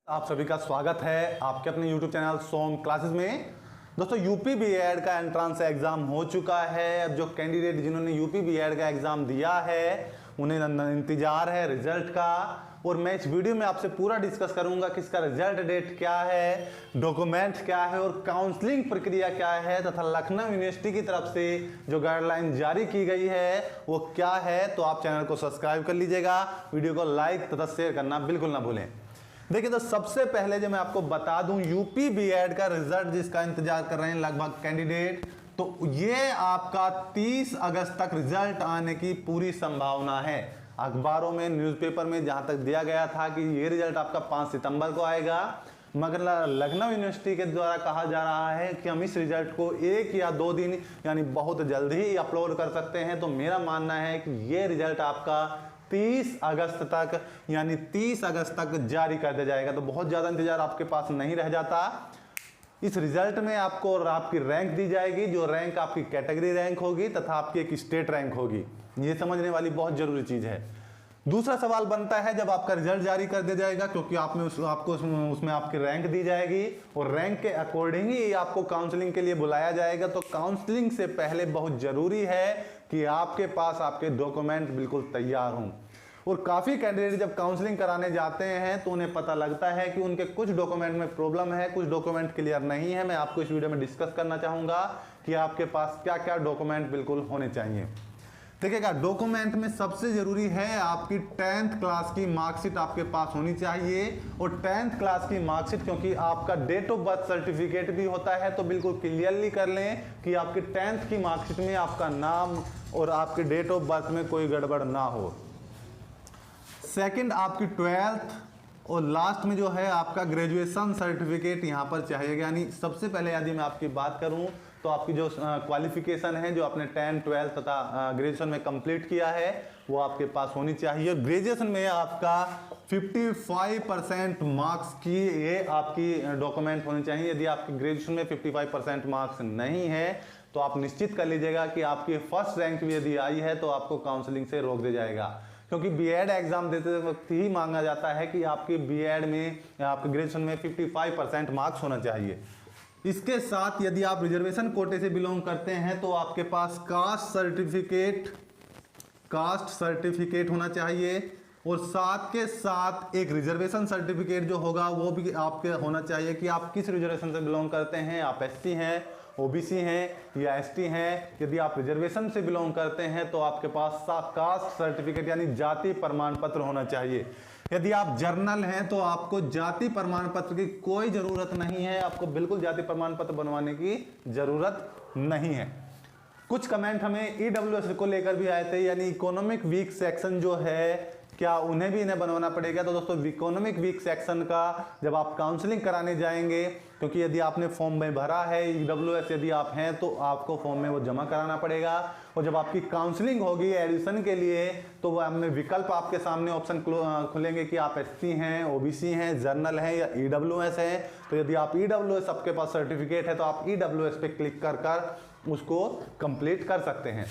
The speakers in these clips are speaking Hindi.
आप सभी का स्वागत है आपके अपने YouTube चैनल सोम क्लासेस में। दोस्तों यूपी बीएड का एंट्रेंस एग्जाम हो चुका है। अब जो कैंडिडेट जिन्होंने यूपी बीएड का एग्जाम दिया है उन्हें इंतजार है रिजल्ट का, और मैं इस वीडियो में आपसे पूरा डिस्कस करूंगा कि इसका रिजल्ट डेट क्या है, डॉक्यूमेंट क्या है और काउंसलिंग प्रक्रिया क्या है, तथा लखनऊ यूनिवर्सिटी की तरफ से जो गाइडलाइन जारी की गई है वो क्या है। तो आप चैनल को सब्सक्राइब कर लीजिएगा, वीडियो को लाइक तथा शेयर करना बिल्कुल ना भूलें। देखिए तो सबसे पहले जो मैं आपको बता दूं यूपी बीएड का रिजल्ट जिसका इंतजार कर रहे हैं लगभग कैंडिडेट, तो ये आपका 30 अगस्त तक रिजल्ट आने की पूरी संभावना है। अखबारों में न्यूज़पेपर में जहां तक दिया गया था कि ये रिजल्ट आपका 5 सितंबर को आएगा, मगर लखनऊ यूनिवर्सिटी के द्वारा कहा जा रहा है कि हम इस रिजल्ट को 1 या 2 दिन यानी बहुत जल्द ही अपलोड कर सकते हैं। तो मेरा मानना है कि ये रिजल्ट आपका 30 अगस्त तक यानी 30 अगस्त तक जारी कर दिया जाएगा। तो बहुत ज़्यादा इंतजार आपके पास नहीं रह जाता। इस रिजल्ट में आपको आपकी रैंक दी जाएगी, जो रैंक आपकी कैटेगरी रैंक होगी तथा आपकी एक स्टेट रैंक होगी। ये समझने वाली बहुत जरूरी चीज़ है। दूसरा सवाल बनता है जब आपका रिजल्ट जारी कर दिया जाएगा, क्योंकि आपको उसमें आपकी रैंक दी जाएगी और रैंक के अकॉर्डिंग ही आपको काउंसलिंग के लिए बुलाया जाएगा। तो काउंसलिंग से पहले बहुत ज़रूरी है कि आपके पास आपके डॉक्यूमेंट बिल्कुल तैयार हों। और काफ़ी कैंडिडेट जब काउंसलिंग कराने जाते हैं तो उन्हें पता लगता है कि उनके कुछ डॉक्यूमेंट में प्रॉब्लम है, कुछ डॉक्यूमेंट क्लियर नहीं है। मैं आपको इस वीडियो में डिस्कस करना चाहूँगा कि आपके पास क्या क्या डॉक्यूमेंट बिल्कुल होने चाहिए। देखिएगा, डॉक्यूमेंट में सबसे जरूरी है आपकी 10th क्लास की मार्कशीट आपके पास होनी चाहिए। और 10th क्लास की मार्कशीट, क्योंकि आपका डेट ऑफ बर्थ सर्टिफिकेट भी होता है, तो बिल्कुल क्लियरली कर लें कि आपकी 10th की मार्कशीट में आपका नाम और आपके डेट ऑफ बर्थ में कोई गड़बड़ ना हो। सेकंड आपकी 12th, और लास्ट में जो है आपका ग्रेजुएशन सर्टिफिकेट यहाँ पर चाहिए। यानी सबसे पहले यदि मैं आपकी बात करूँ तो आपकी जो क्वालिफिकेशन है, जो आपने 10, 12 तथा ग्रेजुएशन में कंप्लीट किया है, वो आपके पास होनी चाहिए। ग्रेजुएशन में आपका 55% मार्क्स की ये आपकी डॉक्यूमेंट होनी चाहिए। यदि आपकी ग्रेजुएशन में 55% मार्क्स नहीं है तो आप निश्चित कर लीजिएगा कि आपकी फर्स्ट रैंक भी यदि आई है तो आपको काउंसलिंग से रोक दिया जाएगा, क्योंकि बीएड एग्जाम देते वक्त ही मांगा जाता है कि आपके बीएड में या आपके ग्रेजुएशन में 55% मार्क्स होना चाहिए। इसके साथ यदि आप रिजर्वेशन कोटे से बिलोंग करते हैं तो आपके पास कास्ट सर्टिफिकेट होना चाहिए, और साथ के साथ एक रिजर्वेशन सर्टिफिकेट जो होगा वो भी आपके होना चाहिए कि आप किस रिजर्वेशन से बिलोंग करते हैं। आप एससी हैं, ओबीसी हैं या एसटी हैं। यदि आप रिजर्वेशन से बिलोंग करते हैं तो आपके पास कास्ट सर्टिफिकेट यानी जाति प्रमाण पत्र होना चाहिए। यदि आप जर्नल हैं तो आपको जाति प्रमाण पत्र की कोई जरूरत नहीं है, आपको बिल्कुल जाति प्रमाण पत्र बनवाने की जरूरत नहीं है। कुछ कमेंट हमें ईडब्ल्यूएस को लेकर भी आए थे, यानी इकोनॉमिक वीक सेक्शन जो है क्या उन्हें भी इन्हें बनवाना पड़ेगा। तो दोस्तों इकोनॉमिक वीक सेक्शन का जब आप काउंसलिंग कराने जाएंगे, क्योंकि यदि आपने फॉर्म में भरा है ईडब्ल्यूएस यदि आप हैं तो आपको फॉर्म में वो जमा कराना पड़ेगा। और जब आपकी काउंसलिंग होगी एडमिशन के लिए तो वह हमें विकल्प आपके सामने ऑप्शन खुलेंगे कि आप एससी हैं, ओबीसी हैं, जर्नल हैं या ईडब्ल्यूएस हैं। तो यदि आप ईडब्ल्यूएस आपके पास सर्टिफिकेट है तो आप ईडब्ल्यूएस पे क्लिक कर उसको कंप्लीट कर सकते हैं।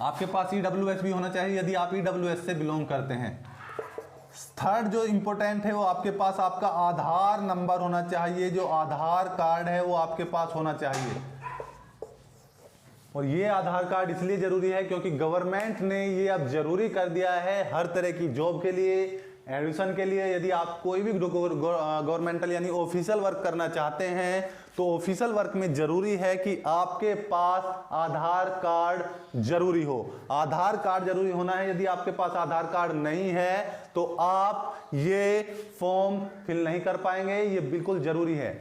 आपके पास ईडब्ल्यूएस भी होना चाहिए यदि आप ईडब्ल्यूएस से बिलोंग करते हैं। थर्ड जो इंपॉर्टेंट है वो आपके पास आपका आधार नंबर होना चाहिए, जो आधार कार्ड है वो आपके पास होना चाहिए। और ये आधार कार्ड इसलिए जरूरी है क्योंकि गवर्नमेंट ने ये अब जरूरी कर दिया है हर तरह की जॉब के लिए, एडमिशन के लिए। यदि आप कोई भी गवर्नमेंटल यानी ऑफिशियल वर्क करना चाहते हैं तो ऑफिशियल वर्क में जरूरी है कि आपके पास आधार कार्ड जरूरी हो। आधार कार्ड जरूरी होना है। यदि आपके पास आधार कार्ड नहीं है तो आप ये फॉर्म फिल नहीं कर पाएंगे, ये बिल्कुल जरूरी है।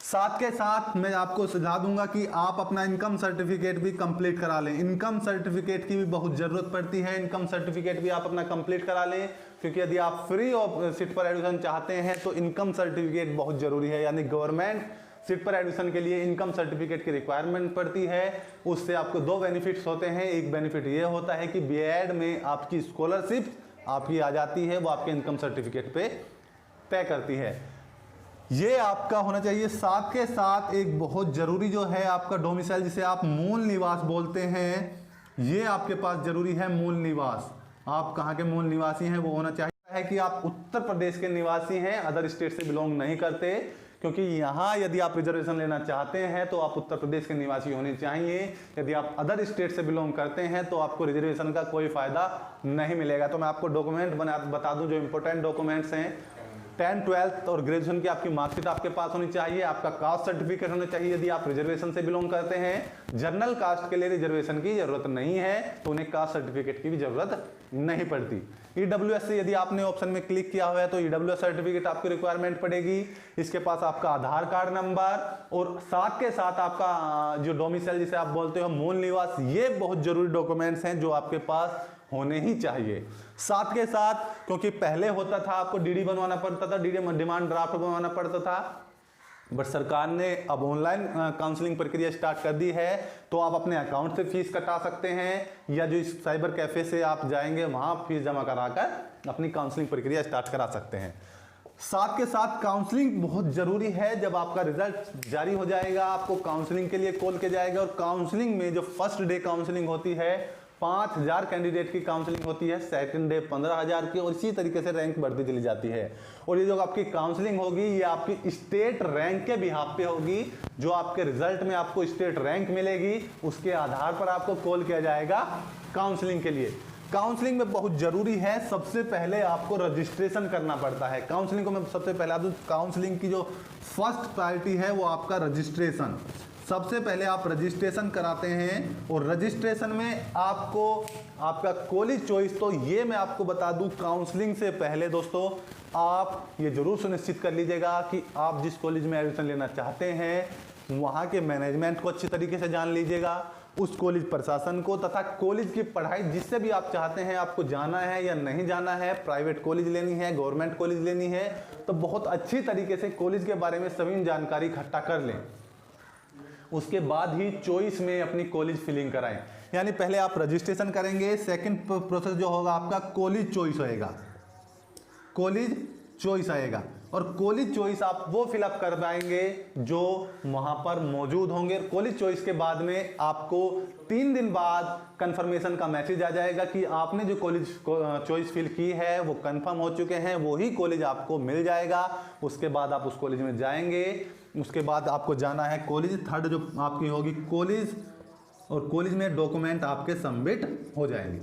साथ के साथ मैं आपको सुझाव दूंगा कि आप अपना इनकम सर्टिफिकेट भी कंप्लीट करा लें। इनकम सर्टिफिकेट की भी बहुत ज़रूरत पड़ती है, इनकम सर्टिफिकेट भी आप अपना कंप्लीट करा लें, क्योंकि यदि आप फ्री ऑफ सीट पर एडमिशन चाहते हैं तो इनकम सर्टिफिकेट बहुत ज़रूरी है। यानी गवर्नमेंट सीट पर एडमिशन के लिए इनकम सर्टिफिकेट की रिक्वायरमेंट पड़ती है। उससे आपको 2 बेनिफिट्स होते हैं। एक बेनिफिट ये होता है कि बीएड में आपकी स्कॉलरशिप आपकी आ जाती है, वो आपके इनकम सर्टिफिकेट पे तय करती है। ये आपका होना चाहिए। साथ के साथ एक बहुत ज़रूरी जो है आपका डोमिसाइल, जिसे आप मूल निवास बोलते हैं, ये आपके पास ज़रूरी है। मूल निवास, आप कहाँ के मूल निवासी हैं वो होना चाहिए। है कि आप उत्तर प्रदेश के निवासी हैं, अदर स्टेट से बिलोंग नहीं करते, क्योंकि यहाँ यदि आप रिजर्वेशन लेना चाहते हैं तो आप उत्तर प्रदेश के निवासी होने चाहिए। यदि आप अदर स्टेट से बिलोंग करते हैं तो आपको रिजर्वेशन का कोई फायदा नहीं मिलेगा। तो मैं आपको डॉक्यूमेंट बता दूं जो इंपॉर्टेंट डॉक्यूमेंट्स हैं। 10th 12th और ग्रेजुएशन की आपकी मार्कशीट आपके पास होनी चाहिए, आपका कास्ट सर्टिफिकेट होना चाहिए यदि आप रिजर्वेशन से बिलोंग करते हैं। जनरल कास्ट के लिए रिजर्वेशन की जरूरत नहीं है, तो उन्हें कास्ट सर्टिफिकेट की भी जरूरत नहीं पड़ती। ईडब्ल्यूएस से यदि आपने ऑप्शन में क्लिक किया हुआ है तो ईडब्ल्यूएस सर्टिफिकेट आपकी रिक्वायरमेंट पड़ेगी। इसके पास आपका आधार कार्ड नंबर और साथ के साथ आपका जो डोमिसाइल जिसे आप बोलते हो मूल निवास, ये बहुत जरूरी डॉक्यूमेंट्स हैं जो आपके पास होने ही चाहिए। साथ के साथ, क्योंकि पहले होता था आपको डीडी बनवाना पड़ता था, डीडी डिमांड ड्राफ्ट बनवाना पड़ता था, बट सरकार ने अब ऑनलाइन काउंसलिंग प्रक्रिया स्टार्ट कर दी है। तो आप अपने अकाउंट से फीस कटा सकते हैं या जो इस साइबर कैफे से आप जाएंगे वहां फीस जमा कराकर अपनी काउंसलिंग प्रक्रिया स्टार्ट करा सकते हैं। साथ के साथ काउंसलिंग बहुत जरूरी है। जब आपका रिजल्ट जारी हो जाएगा आपको काउंसलिंग के लिए कॉल किया जाएगा, और काउंसलिंग में जो फर्स्ट डे काउंसलिंग होती है 5000 कैंडिडेट की काउंसलिंग होती है, सेकंड डे 15000 की, और इसी तरीके से रैंक बढ़ती चली जाती है। और ये जो आपकी काउंसलिंग होगी ये आपकी स्टेट रैंक के बिहाफ पे होगी। जो आपके रिजल्ट में आपको स्टेट रैंक मिलेगी उसके आधार पर आपको कॉल किया जाएगा काउंसलिंग के लिए। काउंसलिंग में बहुत जरूरी है, सबसे पहले आपको रजिस्ट्रेशन करना पड़ता है। काउंसलिंग को मैं सबसे पहले दूं, काउंसलिंग की जो फर्स्ट प्रायोरिटी है वो आपका रजिस्ट्रेशन। सबसे पहले आप रजिस्ट्रेशन कराते हैं, और रजिस्ट्रेशन में आपको आपका कॉलेज चॉइस, तो ये मैं आपको बता दूं काउंसलिंग से पहले दोस्तों आप ये जरूर सुनिश्चित कर लीजिएगा कि आप जिस कॉलेज में एडमिशन लेना चाहते हैं वहाँ के मैनेजमेंट को अच्छी तरीके से जान लीजिएगा, उस कॉलेज प्रशासन को, तथा कॉलेज की पढ़ाई जिससे भी आप चाहते हैं आपको जाना है या नहीं जाना है, प्राइवेट कॉलेज लेनी है, गवर्नमेंट कॉलेज लेनी है, तो बहुत अच्छी तरीके से कॉलेज के बारे में सभी जानकारी इकट्ठा कर लें। उसके बाद ही चॉइस में अपनी कॉलेज फिलिंग कराएं। यानी पहले आप रजिस्ट्रेशन करेंगे, सेकंड प्रोसेस जो होगा आपका कॉलेज चॉइस होएगा, कॉलेज चॉइस आएगा, और कॉलेज चॉइस आप वो फिलअप कर पाएंगे जो वहां पर मौजूद होंगे। कॉलेज चॉइस के बाद में आपको 3 दिन बाद कंफर्मेशन का मैसेज आ जाएगा कि आपने जो कॉलेज चॉइस फिल की है वो कंफर्म हो चुके हैं, वही कॉलेज आपको मिल जाएगा। उसके बाद आप उस कॉलेज में जाएंगे, उसके बाद आपको जाना है कॉलेज। थर्ड जो आपकी होगी कॉलेज, और कॉलेज में डॉक्यूमेंट आपके सबमिट हो जाएंगे।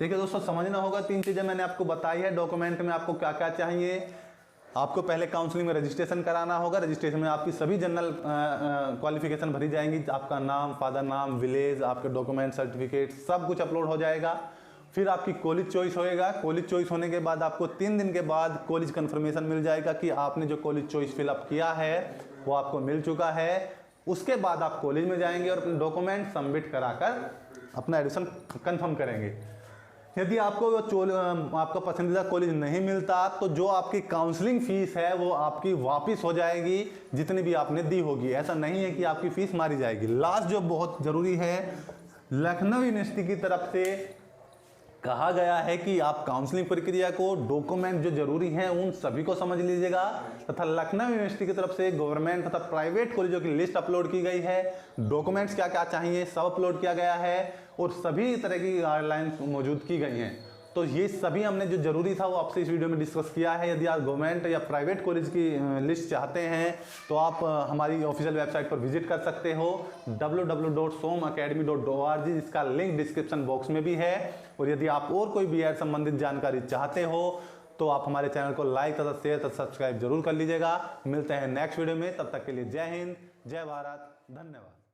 देखिए दोस्तों, समझना होगा, 3 चीजें मैंने आपको बताई है। डॉक्यूमेंट में आपको क्या क्या चाहिए, आपको पहले काउंसलिंग में रजिस्ट्रेशन कराना होगा। रजिस्ट्रेशन में आपकी सभी जनरल क्वालिफिकेशन भरी जाएंगी, आपका नाम, फादर नाम, विलेज, आपके डॉक्यूमेंट, सर्टिफिकेट सब कुछ अपलोड हो जाएगा। फिर आपकी कॉलेज चॉइस होएगा। कॉलेज चॉइस होने के बाद आपको 3 दिन के बाद कॉलेज कंफर्मेशन मिल जाएगा कि आपने जो कॉलेज चॉइस फिलअप किया है वो आपको मिल चुका है। उसके बाद आप कॉलेज में जाएंगे और अपने डॉक्यूमेंट सबमिट कराकर अपना एडमिशन कंफर्म करेंगे। यदि आपको आपका पसंदीदा कॉलेज नहीं मिलता तो जो आपकी काउंसलिंग फीस है वो आपकी वापस हो जाएगी, जितनी भी आपने दी होगी। ऐसा नहीं है कि आपकी फीस मारी जाएगी। लास्ट जो बहुत जरूरी है, लखनऊ यूनिवर्सिटी की तरफ से कहा गया है कि आप काउंसलिंग प्रक्रिया को, डॉक्यूमेंट जो जरूरी हैं उन सभी को समझ लीजिएगा, तथा लखनऊ यूनिवर्सिटी की तरफ से गवर्नमेंट तथा प्राइवेट कॉलेजों की लिस्ट अपलोड की गई है। डॉक्यूमेंट्स क्या क्या चाहिए सब अपलोड किया गया है, और सभी तरह की गाइडलाइंस मौजूद की गई हैं। तो ये सभी हमने जो जरूरी था वो आपसे इस वीडियो में डिस्कस किया है। यदि आप गवर्नमेंट या प्राइवेट कॉलेज की लिस्ट चाहते हैं तो आप हमारी ऑफिशियल वेबसाइट पर विजिट कर सकते हो www.somacademy.org, जिसका लिंक डिस्क्रिप्शन बॉक्स में भी है। और यदि आप और कोई BEd संबंधित जानकारी चाहते हो तो आप हमारे चैनल को लाइक तथा शेयर तथा सब्सक्राइब जरूर कर लीजिएगा। मिलते हैं नेक्स्ट वीडियो में, तब तक के लिए जय हिंद, जय भारत, धन्यवाद।